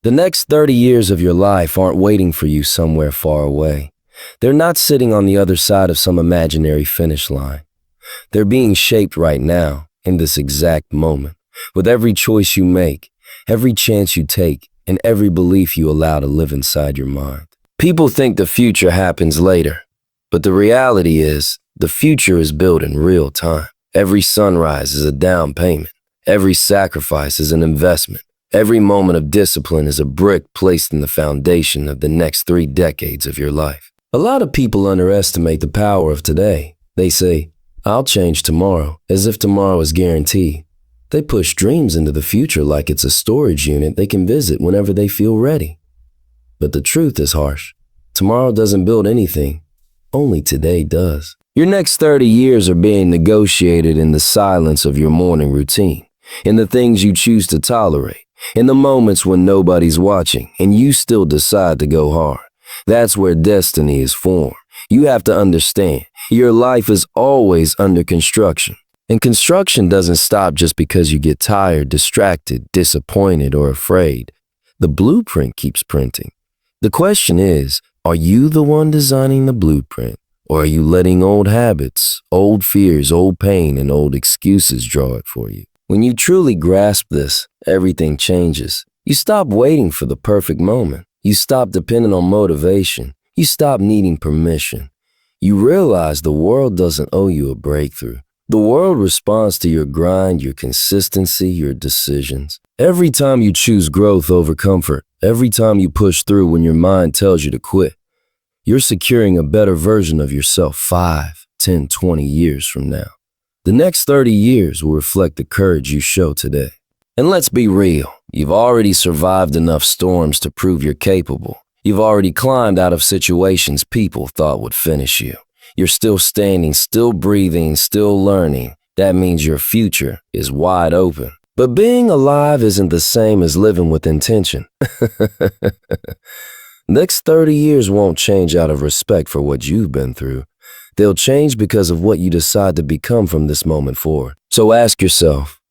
The next 30 years of your life aren't waiting for you somewhere far away. They're not sitting on the other side of some imaginary finish line. They're being shaped right now, in this exact moment, with every choice you make, every chance you take, and every belief you allow to live inside your mind. People think the future happens later, but the reality is, the future is built in real time. Every sunrise is a down payment. Every sacrifice is an investment. Every moment of discipline is a brick placed in the foundation of the next 3 decades of your life. A lot of people underestimate the power of today. They say, "I'll change tomorrow," as if tomorrow is guaranteed. They push dreams into the future like it's a storage unit they can visit whenever they feel ready. But the truth is harsh. Tomorrow doesn't build anything. Only today does. Your next 30 years are being negotiated in the silence of your morning routine, in the things you choose to tolerate, in the moments when nobody's watching and you still decide to go hard. That's where destiny is formed. You have to understand, your life is always under construction. And construction doesn't stop just because you get tired, distracted, disappointed, or afraid. The blueprint keeps printing. The question is, are you the one designing the blueprint? Or are you letting old habits, old fears, old pain, and old excuses draw it for you? When you truly grasp this, everything changes. You stop waiting for the perfect moment. You stop depending on motivation. You stop needing permission. You realize the world doesn't owe you a breakthrough. The world responds to your grind, your consistency, your decisions. Every time you choose growth over comfort, every time you push through when your mind tells you to quit, you're securing a better version of yourself 5, 10, 20 years from now. The next 30 years will reflect the courage you show today. And let's be real, you've already survived enough storms to prove you're capable. You've already climbed out of situations people thought would finish you. You're still standing, still breathing, still learning. That means your future is wide open. But being alive isn't the same as living with intention. Next 30 years won't change out of respect for what you've been through. They'll change because of what you decide to become from this moment forward. So ask yourself,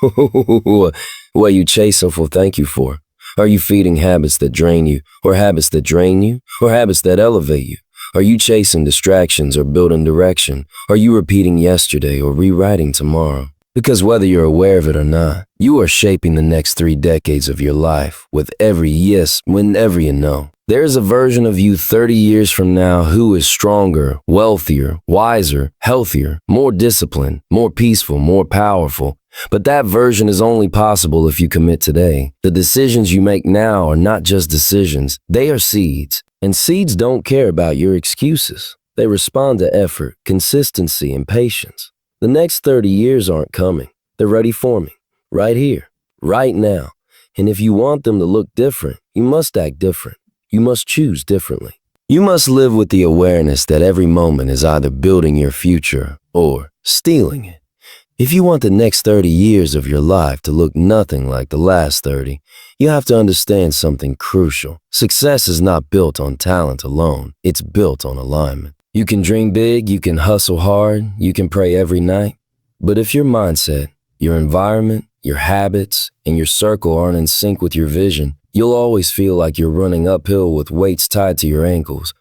what are you chasing for thank you for? Are you feeding habits that drain you, or habits that drain you, or habits that elevate you? Are you chasing distractions or building direction? Are you repeating yesterday or rewriting tomorrow? Because whether you're aware of it or not, you are shaping the next 3 decades of your life with every yes whenever you know. There's a version of you 30 years from now who is stronger, wealthier, wiser, healthier, more disciplined, more peaceful, more powerful. But that version is only possible if you commit today. The decisions you make now are not just decisions, they are seeds. And seeds don't care about your excuses. They respond to effort, consistency, and patience. The next 30 years aren't coming. They're ready for me, right here, right now. And if you want them to look different, you must act different. You must choose differently. You must live with the awareness that every moment is either building your future or stealing it. If you want the next 30 years of your life to look nothing like the last 30, you have to understand something crucial. Success is not built on talent alone. It's built on alignment. You can dream big, you can hustle hard, you can pray every night. But if your mindset, your environment, your habits, and your circle aren't in sync with your vision, you'll always feel like you're running uphill with weights tied to your ankles.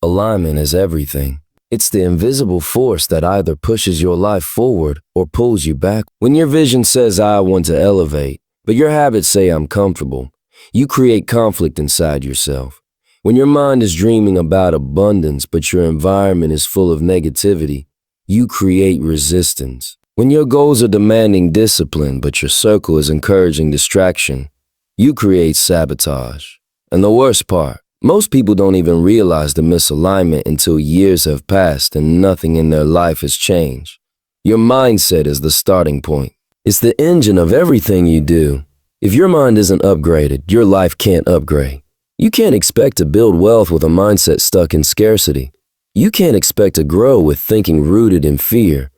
Alignment is everything. It's the invisible force that either pushes your life forward or pulls you back. When your vision says, "I want to elevate," but your habits say, "I'm comfortable," you create conflict inside yourself. When your mind is dreaming about abundance, but your environment is full of negativity, you create resistance. When your goals are demanding discipline, but your circle is encouraging distraction, you create sabotage. And the worst part, most people don't even realize the misalignment until years have passed and nothing in their life has changed. Your mindset is the starting point. It's the engine of everything you do. If your mind isn't upgraded, your life can't upgrade. You can't expect to build wealth with a mindset stuck in scarcity. You can't expect to grow with thinking rooted in fear.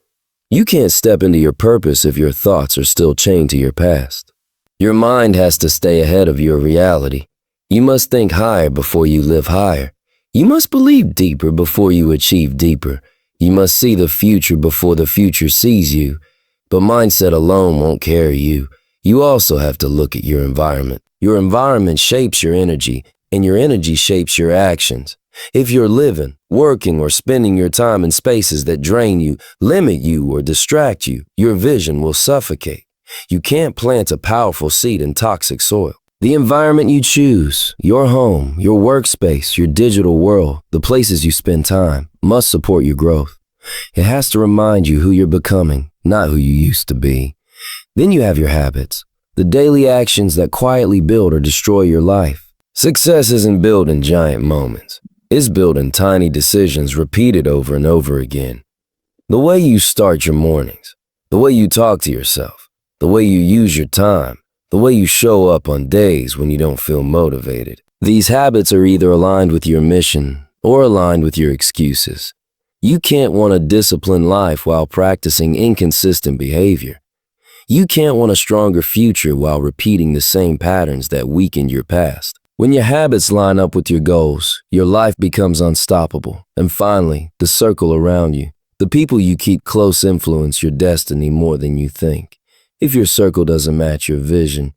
You can't step into your purpose if your thoughts are still chained to your past. Your mind has to stay ahead of your reality. You must think higher before you live higher. You must believe deeper before you achieve deeper. You must see the future before the future sees you. But mindset alone won't carry you. You also have to look at your environment. Your environment shapes your energy, and your energy shapes your actions. If you're living, working, or spending your time in spaces that drain you, limit you, or distract you, your vision will suffocate. You can't plant a powerful seed in toxic soil. The environment you choose, your home, your workspace, your digital world, the places you spend time, must support your growth. It has to remind you who you're becoming, not who you used to be. Then you have your habits, the daily actions that quietly build or destroy your life. Success isn't built in giant moments. It's built in tiny decisions repeated over and over again. The way you start your mornings, the way you talk to yourself, the way you use your time, the way you show up on days when you don't feel motivated. These habits are either aligned with your mission or aligned with your excuses. You can't want a disciplined life while practicing inconsistent behavior. You can't want a stronger future while repeating the same patterns that weakened your past. When your habits line up with your goals, your life becomes unstoppable. And finally, the circle around you. The people you keep close influence your destiny more than you think. If your circle doesn't match your vision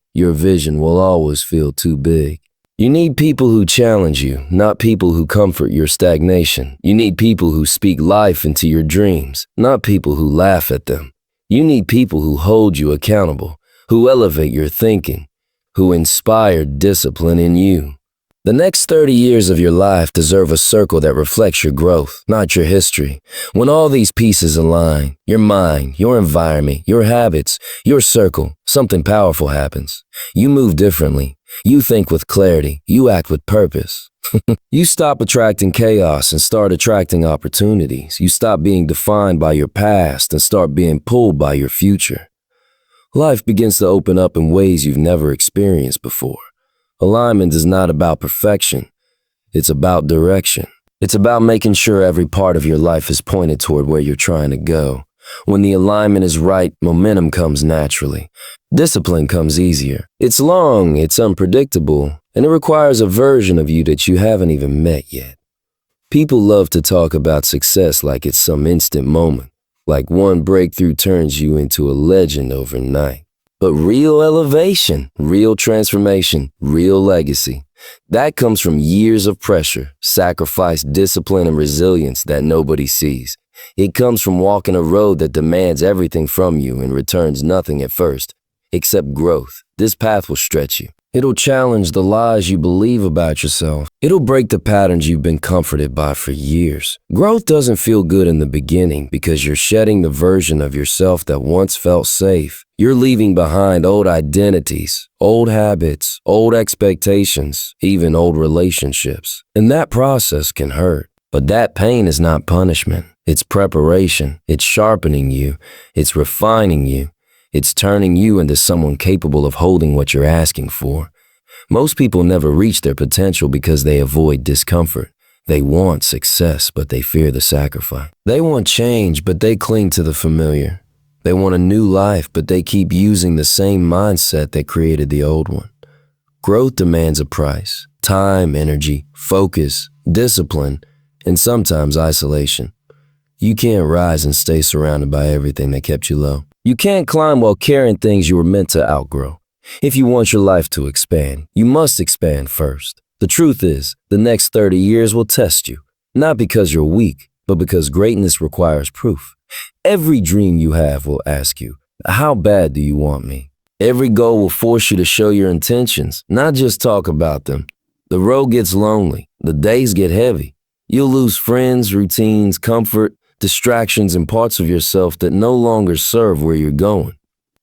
will always feel too big. You need people who challenge you, not people who comfort your stagnation. You need people who speak life into your dreams, not people who laugh at them. You need people who hold you accountable, who elevate your thinking, who inspire discipline in you. The next 30 years of your life deserve a circle that reflects your growth, not your history. When all these pieces align, your mind, your environment, your habits, your circle, something powerful happens. You move differently. You think with clarity. You act with purpose. You stop attracting chaos and start attracting opportunities. You stop being defined by your past and start being pulled by your future. Life begins to open up in ways you've never experienced before. Alignment is not about perfection. It's about direction. It's about making sure every part of your life is pointed toward where you're trying to go. When the alignment is right, momentum comes naturally. Discipline comes easier. It's long, it's unpredictable, and it requires a version of you that you haven't even met yet. People love to talk about success like it's some instant moment, like one breakthrough turns you into a legend overnight. But real elevation, real transformation, real legacy, that comes from years of pressure, sacrifice, discipline, and resilience that nobody sees. It comes from walking a road that demands everything from you and returns nothing at first, except growth. This path will stretch you. It'll challenge the lies you believe about yourself. It'll break the patterns you've been comforted by for years. Growth doesn't feel good in the beginning because you're shedding the version of yourself that once felt safe. You're leaving behind old identities, old habits, old expectations, even old relationships. And that process can hurt. But that pain is not punishment. It's preparation. It's sharpening you. It's refining you. It's turning you into someone capable of holding what you're asking for. Most people never reach their potential because they avoid discomfort. They want success, but they fear the sacrifice. They want change, but they cling to the familiar. They want a new life, but they keep using the same mindset that created the old one. Growth demands a price: time, energy, focus, discipline, and sometimes isolation. You can't rise and stay surrounded by everything that kept you low. You can't climb while carrying things you were meant to outgrow. If you want your life to expand, you must expand first. The truth is, the next 30 years will test you, not because you're weak, but because greatness requires proof. Every dream you have will ask you, how bad do you want me? Every goal will force you to show your intentions, not just talk about them. The road gets lonely. The days get heavy. You'll lose friends, routines, comfort, distractions, and parts of yourself that no longer serve where you're going.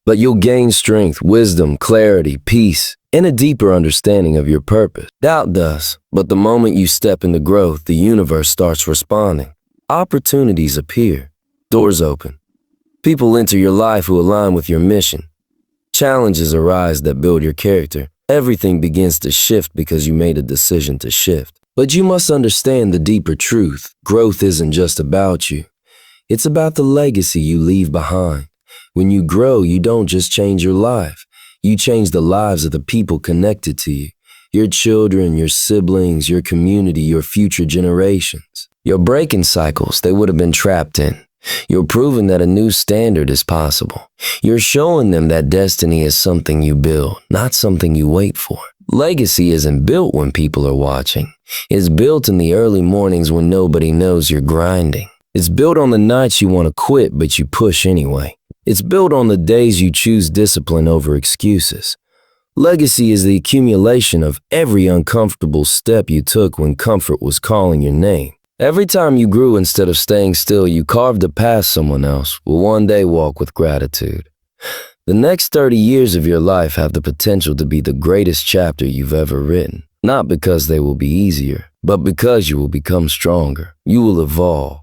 But you'll gain strength, wisdom, clarity, peace, and a deeper understanding of your purpose. Doubt does, but the moment you step into growth, the universe starts responding. Opportunities appear. Doors open. People enter your life who align with your mission. Challenges arise that build your character. Everything begins to shift because you made a decision to shift. But you must understand the deeper truth. Growth isn't just about you. It's about the legacy you leave behind. When you grow, you don't just change your life. You change the lives of the people connected to you. Your children, your siblings, your community, your future generations. You're breaking cycles they would have been trapped in. You're proving that a new standard is possible. You're showing them that destiny is something you build, not something you wait for. Legacy isn't built when people are watching. It's built in the early mornings when nobody knows you're grinding. It's built on the nights you want to quit, but you push anyway. It's built on the days you choose discipline over excuses. Legacy is the accumulation of every uncomfortable step you took when comfort was calling your name. Every time you grew instead of staying still, you carved a path someone else will one day walk with gratitude. The next 30 years of your life have the potential to be the greatest chapter you've ever written. Not because they will be easier, but because you will become stronger. You will evolve.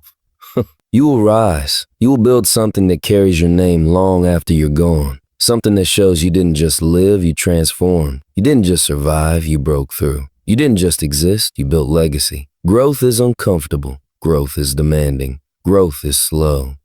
You will rise. You will build something that carries your name long after you're gone. Something that shows you didn't just live, you transformed. You didn't just survive, you broke through. You didn't just exist, you built legacy. Growth is uncomfortable. Growth is demanding. Growth is slow.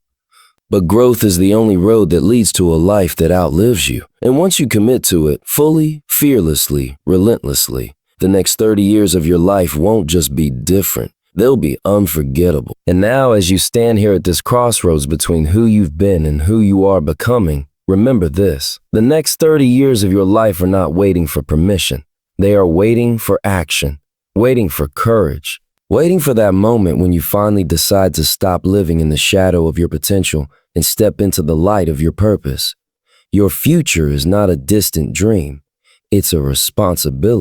But growth is the only road that leads to a life that outlives you. And once you commit to it, fully, fearlessly, relentlessly, the next 30 years of your life won't just be different. They'll be unforgettable. And now, as you stand here at this crossroads between who you've been and who you are becoming, remember this. The next 30 years of your life are not waiting for permission. They are waiting for action, waiting for courage, waiting for that moment when you finally decide to stop living in the shadow of your potential and step into the light of your purpose. Your future is not a distant dream. It's a responsibility.